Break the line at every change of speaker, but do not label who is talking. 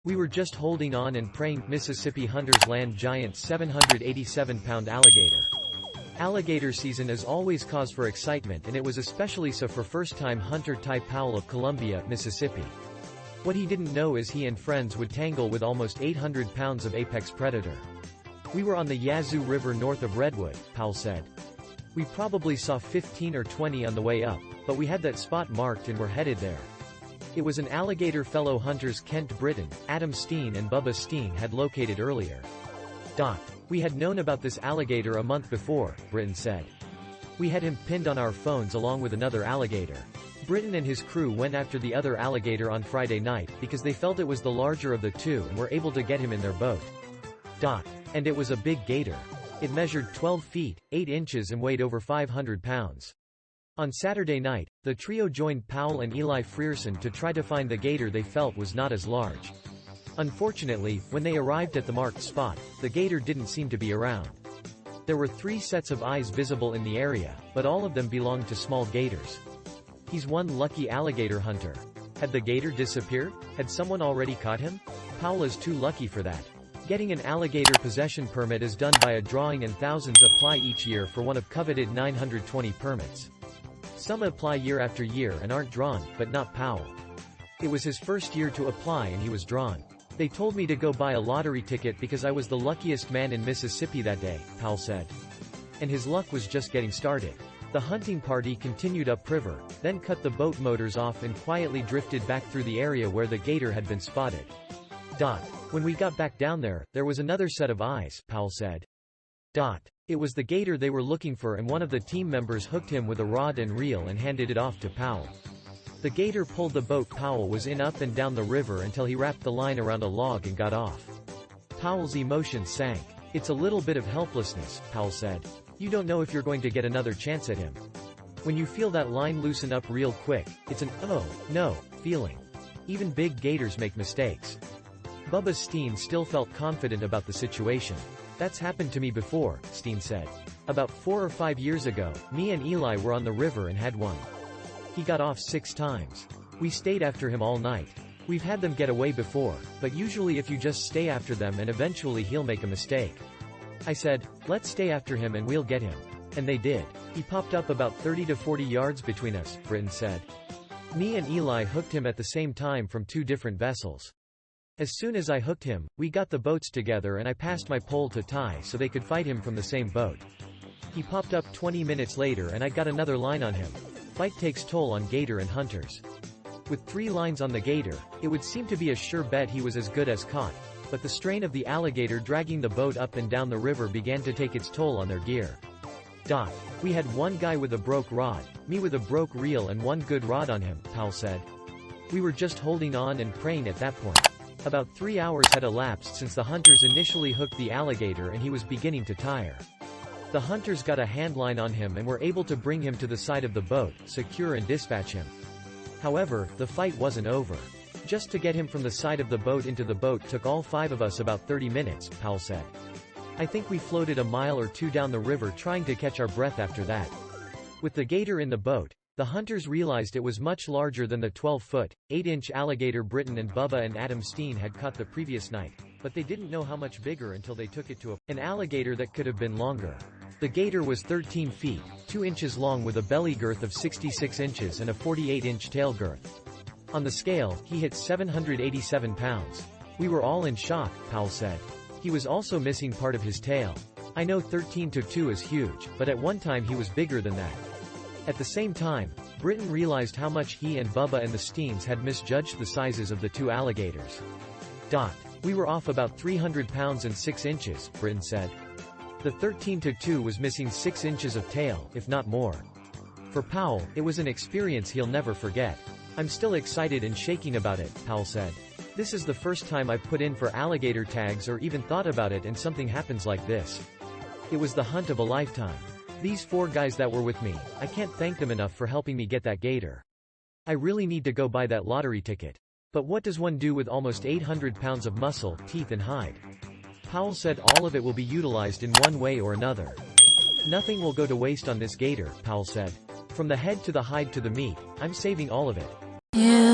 We were just holding on and praying. Mississippi hunters land giant 787-pound alligator. Alligator season is always cause for excitement, and it was especially so for first-time hunter Ty Powell of Columbia, Mississippi. What he didn't know is he and friends would tangle with almost 800 pounds of apex predator. We were on the Yazoo River north of Redwood, Powell said. We probably saw 15 or 20 on the way up, but we had that spot marked and were headed there. It was an alligator fellow hunters Kent Britton, Steen and Bubba Steen had located earlier. We had known about this alligator a month before, Britton said. We had him pinned on our phones along with another alligator. Britton and his crew went after the other alligator on Friday night, because they felt it was the larger of the two and were able to get him in their boat. And it was a big gator. It measured 12 feet, 8 inches and weighed over 500 pounds. On Saturday night, the trio joined Powell and Eli Frierson to try to find the gator they felt was not as large. Unfortunately, when they arrived at the marked spot, the gator didn't seem to be around. There were 3 sets of eyes visible in the area, but all of them belonged to small gators. He's one lucky alligator hunter. Had the gator disappeared? Had someone already caught him? Powell is too lucky for that. Getting an alligator possession permit is done by a drawing and thousands apply each year for one of coveted 920 permits. Some apply year after year and aren't drawn, but not Powell. It was his first year to apply and he was drawn. They told me to go buy a lottery ticket because I was the luckiest man in Mississippi that day, Powell said. And his luck was just getting started. The hunting party continued upriver, then cut the boat motors off and quietly drifted back through the area where the gator had been spotted. When we got back down there, there was another set of eyes, Powell said. It was the gator they were looking for, and one of the team members hooked him with a rod and reel and handed it off to Powell. The gator pulled the boat Powell was in up and down the river until he wrapped the line around a log and got off. Powell's emotions sank. It's a little bit of helplessness, Powell said. You don't know if you're going to get another chance at him. When you feel that line loosen up real quick, it's an oh, no feeling. Even big gators make mistakes. Bubba Steen still felt confident about the situation. That's happened to me before, Steen said. About 4 or 5 years ago, me and Eli were on the river and had one. He got off 6 times. We stayed after him all night. We've had them get away before, but usually if you just stay after them and eventually he'll make a mistake. I said, let's stay after him and we'll get him. And they did. He popped up about 30 to 40 yards between us, Britton said. Me and Eli hooked him at the same time from 2 different vessels. As soon as I hooked him, we got the boats together and I passed my pole to Ty so they could fight him from the same boat. He popped up 20 minutes later and I got another line on him. Fight takes toll on gator and hunters. With 3 lines on the gator, it would seem to be a sure bet he was as good as caught, but the strain of the alligator dragging the boat up and down the river began to take its toll on their gear. We had one guy with a broke rod, me with a broke reel and one good rod on him, Powell said. We were just holding on and praying at that point. About 3 hours had elapsed since the hunters initially hooked the alligator and he was beginning to tire. The hunters got a handline on him and were able to bring him to the side of the boat, secure and dispatch him. However, the fight wasn't over. Just to get him from the side of the boat into the boat took all 5 of us about 30 minutes, Powell said. I think we floated a mile or 2 down the river trying to catch our breath after that. With the gator in the boat, the hunters realized it was much larger than the 12-foot, 8-inch alligator Britton and Bubba and Steen had caught the previous night, but they didn't know how much bigger until they took it to an alligator that could have been longer. The gator was 13 feet, 2 inches long with a belly girth of 66 inches and a 48-inch tail girth. On the scale, he hit 787 pounds. We were all in shock, Powell said. He was also missing part of his tail. I know 13-2 is huge, but at one time he was bigger than that. At the same time, Britton realized how much he and Bubba and the Steens had misjudged the sizes of the 2 alligators. We were off about 300 pounds and 6 inches, Britton said. The 13-2 was missing 6 inches of tail, if not more. For Powell, it was an experience he'll never forget. I'm still excited and shaking about it, Powell said. This is the first time I've put in for alligator tags or even thought about it and something happens like this. It was the hunt of a lifetime. These 4 guys that were with me, I can't thank them enough for helping me get that gator. I really need to go buy that lottery ticket. But what does one do with almost 800 pounds of muscle, teeth and hide? Powell said all of it will be utilized in one way or another. Nothing will go to waste on this gator, Powell said. From the head to the hide to the meat, I'm saving all of it. Yeah.